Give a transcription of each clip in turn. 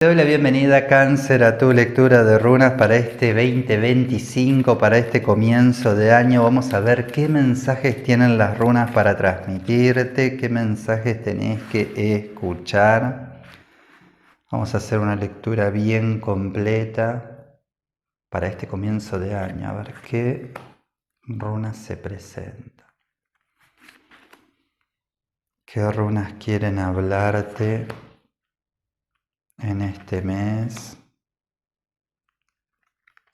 Te doy la bienvenida, Cáncer, a tu lectura de runas para este 2025, para este comienzo de año. Vamos a ver qué mensajes tienen las runas para transmitirte, qué mensajes tenés que escuchar. Vamos a hacer una lectura bien completa para este comienzo de año. A ver qué runas se presentan. ¿Qué runas quieren hablarte en este mes?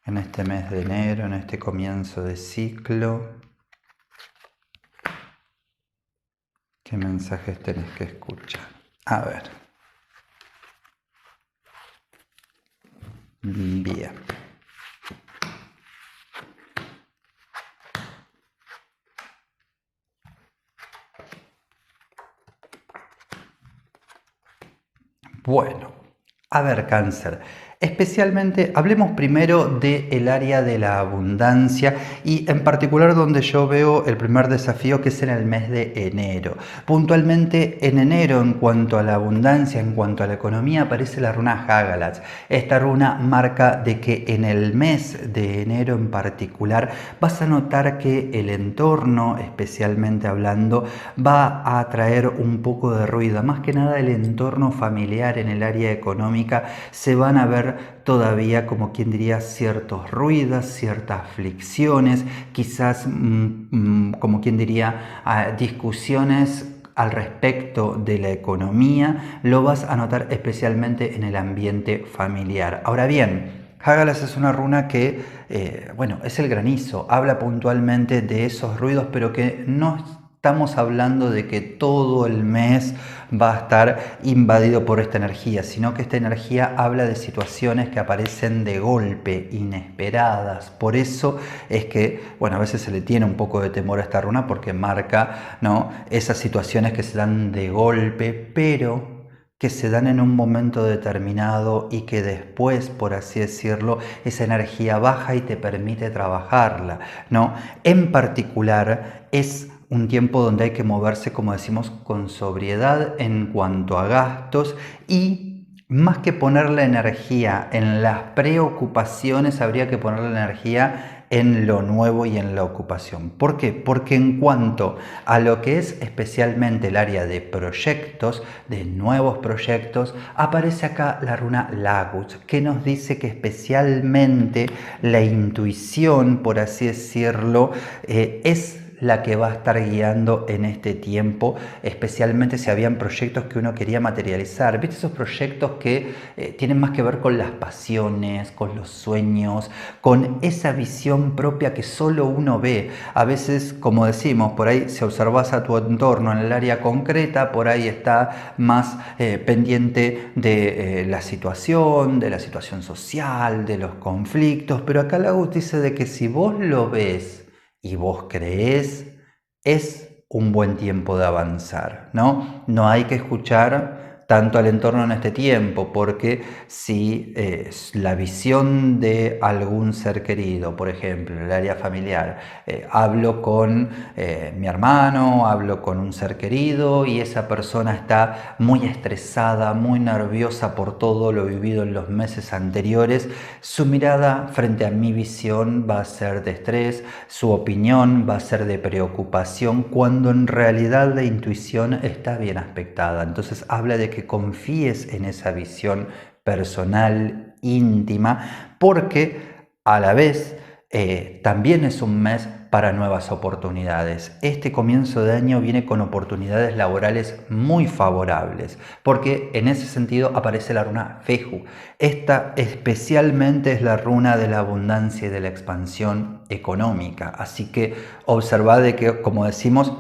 En este mes de enero, en este comienzo de ciclo, ¿qué mensajes tenés que escuchar? A ver. Bien. Bueno, a ver, Cáncer. Especialmente, hablemos primero del área de la abundancia y en particular donde yo veo el primer desafío, que es en el mes de enero. Puntualmente en enero, en cuanto a la abundancia, en cuanto a la economía, aparece la runa Hagalaz. Esta runa marca de que en el mes de enero en particular vas a notar que el entorno, especialmente hablando, va a traer un poco de ruido. Más que nada el entorno familiar en el área económica se van a ver todavía, como quien diría, ciertos ruidos, ciertas aflicciones, quizás como quien diría, discusiones al respecto de la economía. Lo vas a notar especialmente en el ambiente familiar. Ahora bien, Hagalaz es una runa que, bueno, es el granizo, habla puntualmente de esos ruidos, pero que no estamos hablando de que todo el mes va a estar invadido por esta energía, sino que esta energía habla de situaciones que aparecen de golpe, inesperadas. Por eso es que, bueno, a veces se le tiene un poco de temor a esta runa porque marca, ¿no?, esas situaciones que se dan de golpe, pero que se dan en un momento determinado y que después, por así decirlo, esa energía baja y te permite trabajarla, ¿no? En particular, es un tiempo donde hay que moverse, como decimos, con sobriedad en cuanto a gastos y más que poner la energía en las preocupaciones, habría que poner la energía en lo nuevo y en la ocupación. ¿Por qué? Porque en cuanto a lo que es especialmente el área de proyectos, de nuevos proyectos, aparece acá la runa Lagus, que nos dice que especialmente la intuición, por así decirlo, es la que va a estar guiando en este tiempo, especialmente si habían proyectos que uno quería materializar. ¿Viste esos proyectos que tienen más que ver con las pasiones, con los sueños, con esa visión propia que solo uno ve? A veces, como decimos, por ahí si observas a tu entorno en el área concreta, por ahí está más pendiente de la situación social, de los conflictos, pero acá Lagus dice de que si vos lo ves y vos creés, es un buen tiempo de avanzar, ¿no? No hay que escuchar tanto al entorno en este tiempo, porque si la visión de algún ser querido, por ejemplo, en el área familiar, hablo con mi hermano, hablo con un ser querido y esa persona está muy estresada, muy nerviosa por todo lo vivido en los meses anteriores, su mirada frente a mi visión va a ser de estrés, su opinión va a ser de preocupación, cuando en realidad la intuición está bien aspectada. Entonces habla de que confíes en esa visión personal, íntima, porque a la vez también es un mes para nuevas oportunidades. Este comienzo de año viene con oportunidades laborales muy favorables, porque en ese sentido aparece la runa Feju. Esta especialmente es la runa de la abundancia y de la expansión económica, así que observad de que, como decimos,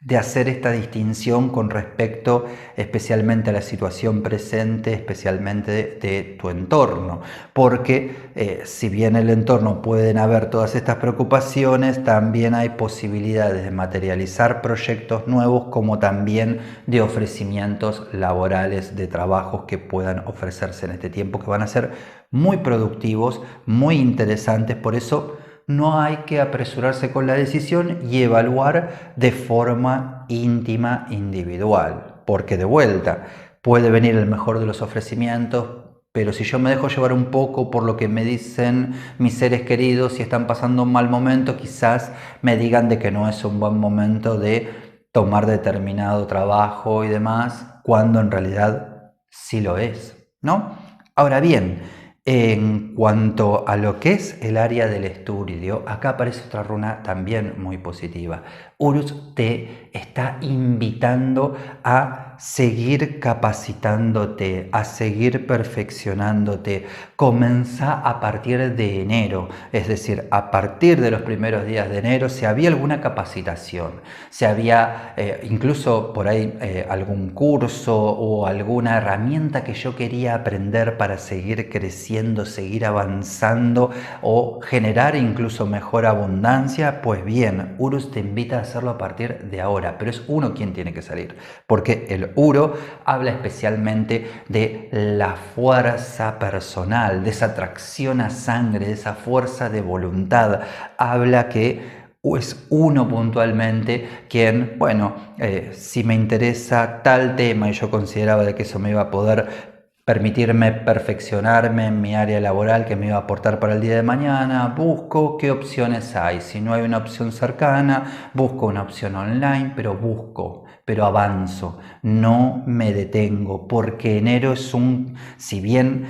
de hacer esta distinción con respecto especialmente a la situación presente, especialmente de tu entorno, porque si bien en el entorno pueden haber todas estas preocupaciones, también hay posibilidades de materializar proyectos nuevos, como también de ofrecimientos laborales, de trabajos que puedan ofrecerse en este tiempo, que van a ser muy productivos, muy interesantes. Por eso no hay que apresurarse con la decisión y evaluar de forma íntima, individual, porque de vuelta puede venir el mejor de los ofrecimientos, Pero si yo me dejo llevar un poco por lo que me dicen mis seres queridos, si están pasando un mal momento, quizás me digan de que no es un buen momento de tomar determinado trabajo y demás, cuando en realidad sí lo es, ¿no? Ahora bien, en cuanto a lo que es el área del estudio, acá aparece otra runa también muy positiva. Urus te está invitando a seguir capacitándote, a seguir perfeccionándote. Comenzá a partir de enero, es decir, a partir de los primeros días de enero, si había alguna capacitación, si había incluso por ahí algún curso o alguna herramienta que yo quería aprender para seguir creciendo, seguir avanzando o generar incluso mejor abundancia, pues bien, Urus te invita a hacerlo a partir de ahora, pero es uno quien tiene que salir, porque el Uro habla especialmente de la fuerza personal, de esa atracción a sangre, de esa fuerza de voluntad. Habla que es uno puntualmente quien, bueno, si me interesa tal tema y yo consideraba de que eso me iba a poder permitirme perfeccionarme en mi área laboral que me iba a aportar para el día de mañana, busco qué opciones hay. Si no hay una opción cercana, busco una opción online, pero avanzo, no me detengo, porque enero es si bien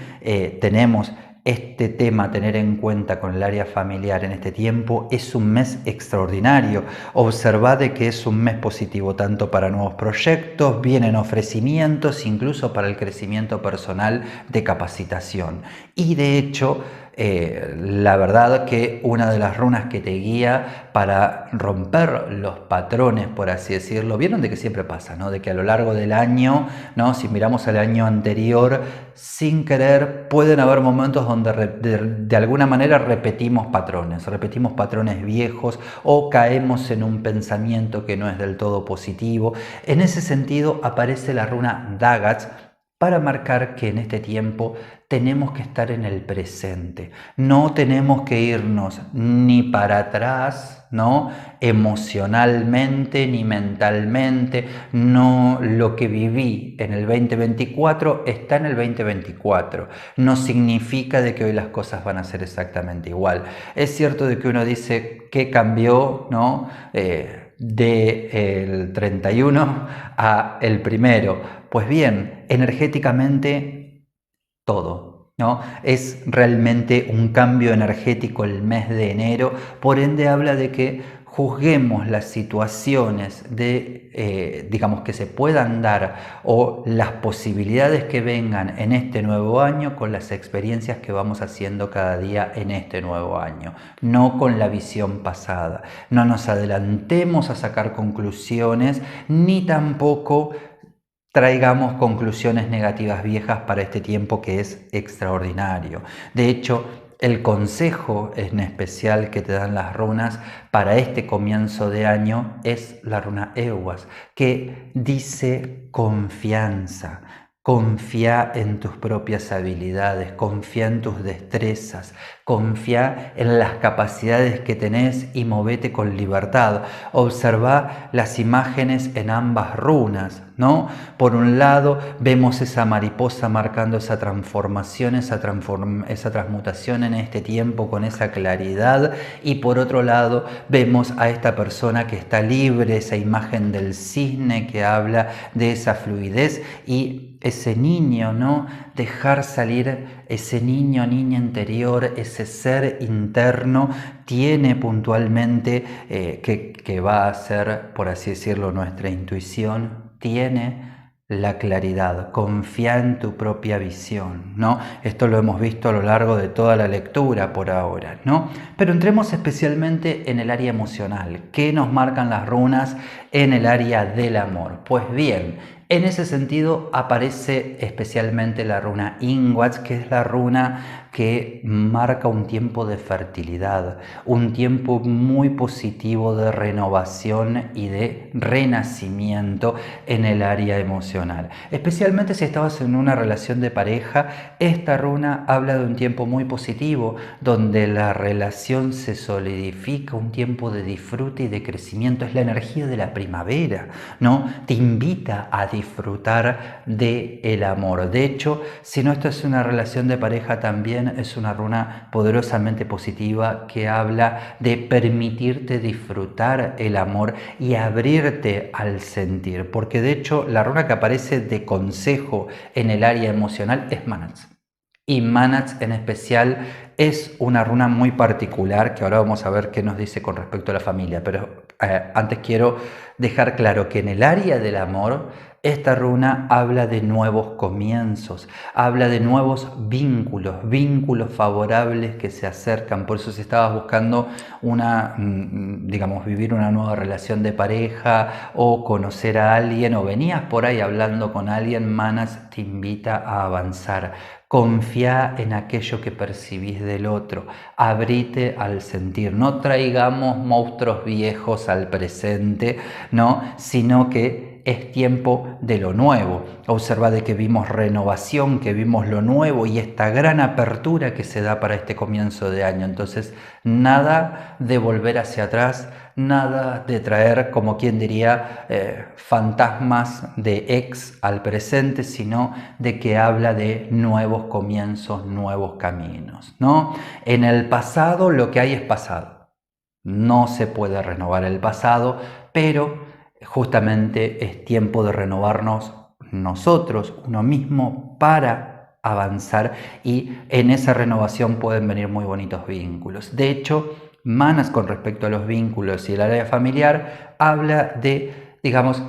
tenemos este tema a tener en cuenta con el área familiar en este tiempo, es un mes extraordinario. Observad de que es un mes positivo tanto para nuevos proyectos, vienen ofrecimientos, incluso para el crecimiento personal de capacitación. Y de hecho, la verdad que una de las runas que te guía para romper los patrones, por así decirlo, vieron de que siempre pasa, ¿no? De que a lo largo del año, ¿no? Si miramos al año anterior, sin querer pueden haber momentos donde de alguna manera repetimos patrones viejos o caemos en un pensamiento que no es del todo positivo. En ese sentido aparece la runa Dagats para marcar que en este tiempo tenemos que estar en el presente, no tenemos que irnos ni para atrás, ¿no? Emocionalmente ni mentalmente, no, lo que viví en el 2024 está en el 2024, no significa de que hoy las cosas van a ser exactamente igual. Es cierto de que uno dice que cambió, ¿no? Del 31 a el primero. Pues bien, energéticamente todo, ¿no? Es realmente un cambio energético el mes de enero, por ende habla de que juzguemos las situaciones digamos, que se puedan dar o las posibilidades que vengan en este nuevo año con las experiencias que vamos haciendo cada día en este nuevo año, no con la visión pasada. No nos adelantemos a sacar conclusiones, ni tampoco traigamos conclusiones negativas viejas para este tiempo que es extraordinario. De hecho, el consejo en especial que te dan las runas para este comienzo de año es la runa Ewas, que dice confianza. Confía en tus propias habilidades, confía en tus destrezas, confía en las capacidades que tenés y movete con libertad. Observa las imágenes en ambas runas, ¿no? Por un lado vemos esa mariposa marcando esa transformación, esa transmutación en este tiempo con esa claridad, y por otro lado vemos a esta persona que está libre, esa imagen del cisne que habla de esa fluidez y ese niño, ¿no? Dejar salir ese niño, niña interior, ese ser interno, tiene puntualmente que va a ser, por así decirlo, nuestra intuición, tiene la claridad, confía en tu propia visión, ¿no? Esto lo hemos visto a lo largo de toda la lectura por ahora, ¿no? Pero entremos especialmente en el área emocional. ¿Qué nos marcan las runas en el área del amor? Pues bien, en ese sentido aparece especialmente la runa Ingwats, que es la runa que marca un tiempo de fertilidad, un tiempo muy positivo de renovación y de renacimiento en el área emocional. Especialmente si estabas en una relación de pareja, esta runa habla de un tiempo muy positivo, donde la relación se solidifica, un tiempo de disfrute y de crecimiento. Es la energía de la primavera, ¿no? Te invita a disfrutar del amor. De hecho, si no estás en una relación de pareja, también es una runa poderosamente positiva que habla de permitirte disfrutar el amor y abrirte al sentir, porque de hecho la runa que aparece de consejo en el área emocional es Manats. Y Manats en especial es una runa muy particular que ahora vamos a ver qué nos dice con respecto a la familia, pero antes quiero dejar claro que en el área del amor esta runa habla de nuevos comienzos, habla de nuevos vínculos, vínculos favorables que se acercan. Por eso si estabas buscando digamos, vivir una nueva relación de pareja o conocer a alguien o venías por ahí hablando con alguien, Manas te invita a avanzar. Confía en aquello que percibís del otro, abrite al sentir, no traigamos monstruos viejos al presente, ¿no? Sino que es tiempo de lo nuevo. Observa de que vimos renovación, que vimos lo nuevo y esta gran apertura que se da para este comienzo de año. Entonces, nada de volver hacia atrás, nada de traer, como quien diría, fantasmas de ex al presente, sino de que habla de nuevos comienzos, nuevos caminos, ¿no? En el pasado lo que hay es pasado. No se puede renovar el pasado, pero justamente es tiempo de renovarnos nosotros, uno mismo, para avanzar, y en esa renovación pueden venir muy bonitos vínculos. De hecho, Manas con respecto a los vínculos y el área familiar habla de, digamos,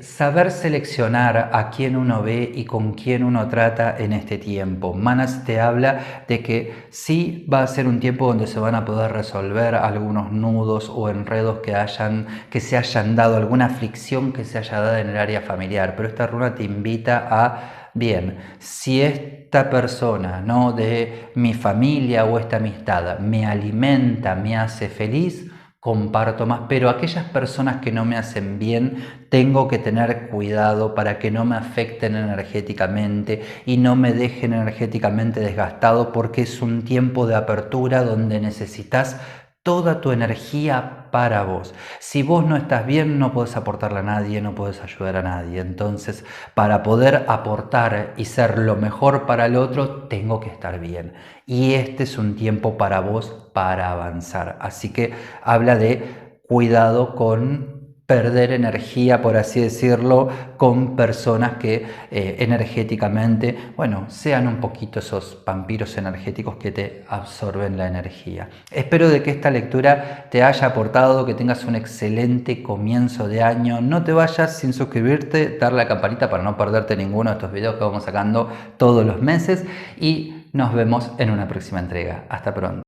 saber seleccionar a quién uno ve y con quién uno trata en este tiempo. Manas te habla de que sí va a ser un tiempo donde se van a poder resolver algunos nudos o enredos que se hayan dado, alguna fricción que se haya dado en el área familiar, pero esta runa te invita a, bien, si esta persona, ¿no?, de mi familia o esta amistad me alimenta, me hace feliz, comparto más, pero aquellas personas que no me hacen bien, tengo que tener cuidado para que no me afecten energéticamente y no me dejen energéticamente desgastado, porque es un tiempo de apertura donde necesitas toda tu energía para vos. Si vos no estás bien, no podés aportarle a nadie, no podés ayudar a nadie. Entonces, para poder aportar y ser lo mejor para el otro, tengo que estar bien. Y este es un tiempo para vos para avanzar. Así que habla de cuidado con perder energía, por así decirlo, con personas que energéticamente, bueno, sean un poquito esos vampiros energéticos que te absorben la energía. Espero de que esta lectura te haya aportado, que tengas un excelente comienzo de año. No te vayas sin suscribirte, darle a la campanita para no perderte ninguno de estos videos que vamos sacando todos los meses, y nos vemos en una próxima entrega. Hasta pronto.